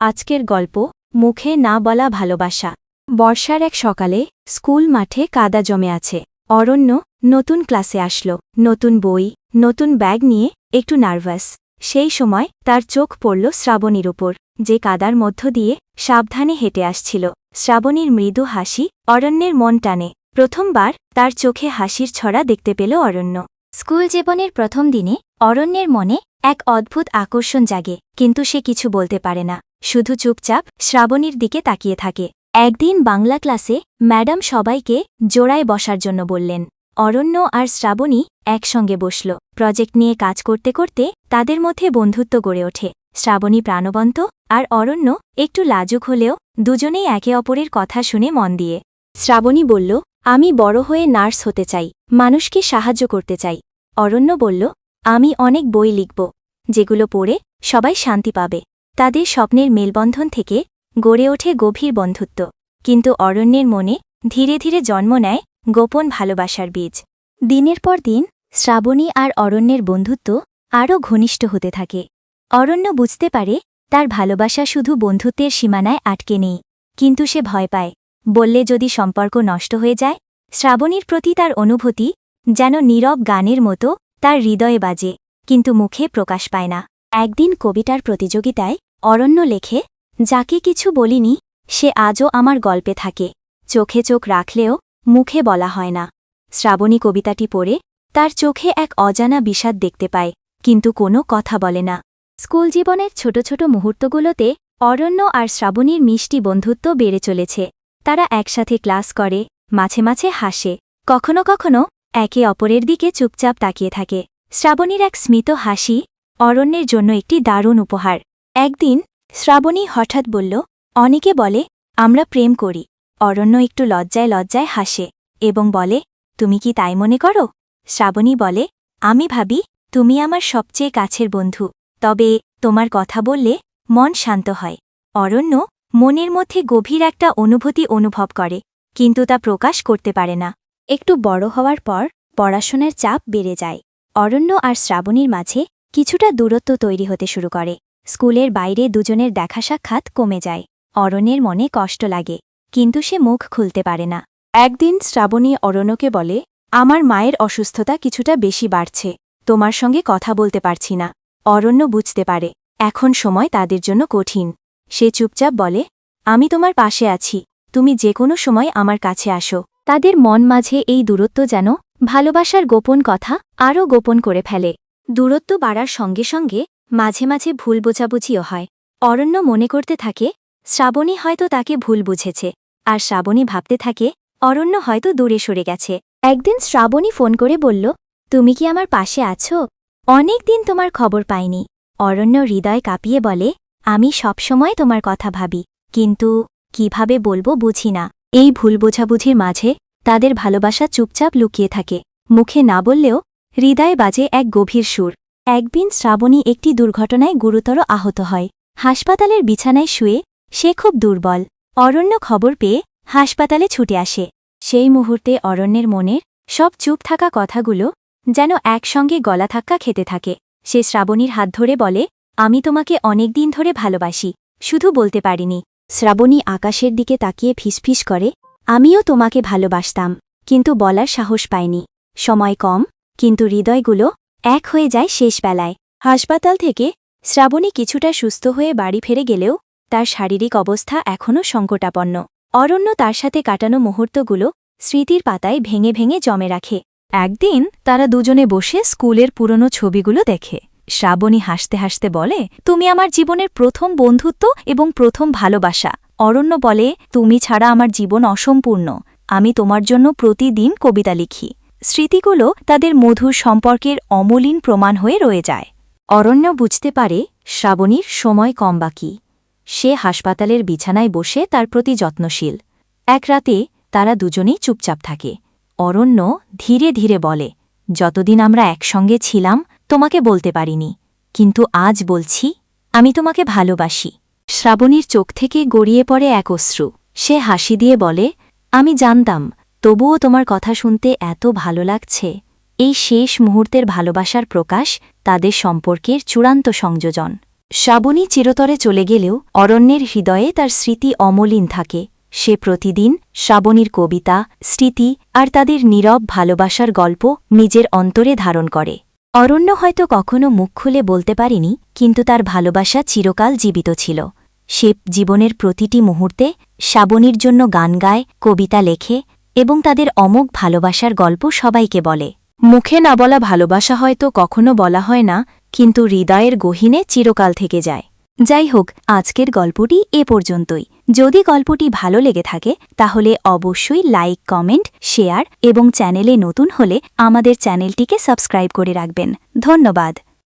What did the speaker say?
আজকের গল্প মুখে না বলা ভালোবাসা। বর্ষার এক সকালে স্কুল মাঠে কাদা জমে আছে। অরণ্য নতুন ক্লাসে আসলো, নতুন বই, নতুন ব্যাগ নিয়ে একটু নার্ভাস। সেই সময় তার চোখ পড়ল শ্রাবণীর উপর, যে কাদার মধ্য দিয়ে সাবধানে হেঁটে আসছিল। শ্রাবণীর মৃদু হাসি অরণ্যের মন টানে। প্রথমবার তার চোখে হাসির ছড়া দেখতে পেল অরণ্য। স্কুল জীবনের প্রথম দিনে অরণ্যের মনে এক অদ্ভুত আকর্ষণ জাগে, কিন্তু সে কিছু বলতে পারে না, শুধু চুপচাপ শ্রাবণীর দিকে তাকিয়ে থাকে। একদিন বাংলা ক্লাসে ম্যাডাম সবাইকে জোড়ায় বসার জন্য বললেন। অরণ্য আর শ্রাবণী একসঙ্গে বসল। প্রজেক্ট নিয়ে কাজ করতে করতে তাদের মধ্যে বন্ধুত্ব গড়ে ওঠে। শ্রাবণী প্রাণবন্ত আর অরণ্য একটু লাজুক হলেও দুজনেই একে অপরের কথা শুনে মন দিয়ে। শ্রাবণী বলল, আমি বড় হয়ে নার্স হতে চাই, মানুষকে সাহায্য করতে চাই। অরণ্য বলল, আমি অনেক বই লিখব, যেগুলো পড়ে সবাই শান্তি পাবে। তাদের স্বপ্নের মেলবন্ধন থেকে গড়ে ওঠে গভীর বন্ধুত্ব। কিন্তু অরণ্যের মনে ধীরে ধীরে জন্ম নেয় গোপন ভালোবাসার বীজ। দিনের পর দিন শ্রাবণী আর অরণ্যের বন্ধুত্ব আরও ঘনিষ্ঠ হতে থাকে। অরণ্য বুঝতে পারে তার ভালোবাসা শুধু বন্ধুত্বের সীমানায় আটকে নেই, কিন্তু সে ভয় পায়, বললে যদি সম্পর্ক নষ্ট হয়ে যায়। শ্রাবণীর প্রতি তার অনুভূতি যেন নীরব গানের মতো তার হৃদয়ে বাজে, কিন্তু মুখে প্রকাশ পায় না। একদিন কবিতার প্রতিযোগিতায় অরণ্য লেখে, যাকে কিছু বলিনি সে আজও আমার গল্পে থাকে, চোখে চোখ রাখলেও মুখে বলা হয় না। শ্রাবণী কবিতাটি পড়ে তার চোখে এক অজানা বিষাদ দেখতে পায়, কিন্তু কোনো কথা বলে না। স্কুল জীবনের ছোট ছোট মুহূর্তগুলোতে অরণ্য আর শ্রাবণীর মিষ্টি বন্ধুত্ব বেড়ে চলেছে। তারা একসাথে ক্লাস করে, মাঝে মাঝে হাসে, কখনো কখনো একে অপরের দিকে চুপচাপ তাকিয়ে থাকে। শ্রাবণীর এক স্মিত হাসি অরণ্যের জন্য একটি দারুণ উপহার। একদিন শ্রাবণী হঠাৎ বলল, অনেকে বলে আমরা প্রেম করি। অরণ্য একটু লজ্জায় লজ্জায় হাসে এবং বলে, তুমি কি তাই মনে করো? শ্রাবণী বলে, আমি ভাবি তুমি আমার সবচেয়ে কাছের বন্ধু, তবে তোমার কথা বললে মন শান্ত হয়। অরণ্য মনের মধ্যে গভীর একটা অনুভূতি অনুভব করে, কিন্তু তা প্রকাশ করতে পারে না। একটু বড় হওয়ার পর পড়াশোনার চাপ বেড়ে যায়। অরণ্য আর শ্রাবণীর মাঝে কিছুটা দূরত্ব তৈরি হতে শুরু করে। স্কুলের বাইরে দুজনের দেখা সাক্ষাৎ কমে যায়। অরণ্যের মনে কষ্ট লাগে, কিন্তু সে মুখ খুলতে পারে না। একদিন শ্রাবণী অরণ্যকে বলে, আমার মায়ের অসুস্থতা কিছুটা বেশি বাড়ছে, তোমার সঙ্গে কথা বলতে পারছি না। অরণ্য বুঝতে পারে এখন সময় তাদের জন্য কঠিন। সে চুপচাপ বলে, আমি তোমার পাশে আছি, তুমি যে কোনো সময় আমার কাছে আসো। তাদের মন মাঝে এই দূরত্ব যেন ভালোবাসার গোপন কথা আরও গোপন করে ফেলে। দূরত্ব বাড়ার সঙ্গে সঙ্গে মাঝে মাঝে ভুল বোঝাবুঝিও হয়। অরণ্য মনে করতে থাকে শ্রাবণী হয়তো তাকে ভুল বুঝেছে, আর শ্রাবণী ভাবতে থাকে অরণ্য হয়তো দূরে সরে গেছে। একদিন শ্রাবণী ফোন করে বলল, তুমি কি আমার পাশে আছো? অনেক দিন তোমার খবর পাইনি। অরণ্য হৃদয় কাঁপিয়ে বলে, আমি সবসময় তোমার কথা ভাবি, কিন্তু কিভাবে বলবো বুঝি না। এই ভুল বোঝাবুঝির মাঝে তাদের ভালোবাসা চুপচাপ লুকিয়ে থাকে, মুখে না বললেও হৃদয়ে বাজে এক গভীর সুর। একদিন শ্রাবণী একটি দুর্ঘটনায় গুরুতর আহত হয়। হাসপাতালের বিছানায় শুয়ে সে খুব দুর্বল। অরণ্য খবর পেয়ে হাসপাতালে ছুটে আসে। সেই মুহূর্তে অরণ্যের মনের সব চুপ থাকা কথাগুলো যেন একসঙ্গে গলাধাক্কা খেতে থাকে। সে শ্রাবণীর হাত ধরে বলে, আমি তোমাকে অনেক দিন ধরে ভালোবাসি, শুধু বলতে পারিনি। শ্রাবণী আকাশের দিকে তাকিয়ে ফিসফিস করে, আমিও তোমাকে ভালোবাসতাম, কিন্তু বলার সাহস পাইনি। সময় কম, কিন্তু হৃদয়গুলো এক হয়ে যায় শেষবেলায়। হাসপাতাল থেকে শ্রাবণী কিছুটা সুস্থ হয়ে বাড়ি ফিরে গেলেও তার শারীরিক অবস্থা এখনও সংকটাপন্ন। অরণ্য তার সাথে কাটানো মুহূর্তগুলো স্মৃতির পাতায় ভেঙে ভেঙে জমে রাখে। একদিন তারা দুজনে বসে স্কুলের পুরনো ছবিগুলো দেখে। শ্রাবণী হাসতে হাসতে বলে, তুমি আমার জীবনের প্রথম বন্ধুত্ব এবং প্রথম ভালোবাসা। অরণ্য বলে, তুমি ছাড়া আমার জীবন অসম্পূর্ণ, আমি তোমার জন্য প্রতিদিন কবিতা লিখি। স্মৃতিগুলো তাদের মধুর সম্পর্কের অমলিন প্রমাণ হয়ে রয়ে যায়। অরণ্য বুঝতে পারে শ্রাবণীর সময় কম বাকি। সে হাসপাতালের বিছানায় বসে তার প্রতি যত্নশীল। এক রাতে তারা দুজনেই চুপচাপ থাকে। অরণ্য ধীরে ধীরে বলে, যতদিন আমরা একসঙ্গে ছিলাম তোমাকে বলতে পারিনি, কিন্তু আজ বলছি, আমি তোমাকে ভালোবাসি। শ্রাবণীর চোখ থেকে গড়িয়ে পড়ে এক অশ্রু। সে হাসি দিয়ে বলে, আমি জানতাম, তবুও তোমার কথা শুনতে এত ভালো লাগছে। এই শেষ মুহূর্তের ভালোবাসার প্রকাশ তাদের সম্পর্কের চূড়ান্ত সংযোজন। শ্রাবণী চিরতরে চলে গেলেও অরণ্যের হৃদয়ে তার স্মৃতি অমলিন থাকে। সে প্রতিদিন শ্রাবণীর কবিতা, স্মৃতি আর তাদের নীরব ভালোবাসার গল্প নিজের অন্তরে ধারণ করে। অরণ্য হয়তো কখনো মুখ খুলে বলতে পারেনি, কিন্তু তার ভালোবাসা চিরকাল জীবিত ছিল। সে জীবনের প্রতিটি মুহূর্তে শ্রাবণীর জন্য গান গায়, কবিতা লেখে এবং তাদের অমোঘ ভালোবাসার গল্প সবাইকে বলে। মুখে না বলা ভালোবাসা হয়তো কখনো বলা হয় না, কিন্তু হৃদয়ের গহীনে চিরকাল থেকে যায়। যাই হোক, আজকের গল্পটি এ পর্যন্তই। যদি গল্পটি ভালো লেগে থাকে তাহলে অবশ্যই লাইক, কমেন্ট, শেয়ার এবং চ্যানেলে নতুন হলে আমাদের চ্যানেলটিকে সাবস্ক্রাইব করে রাখবেন। ধন্যবাদ।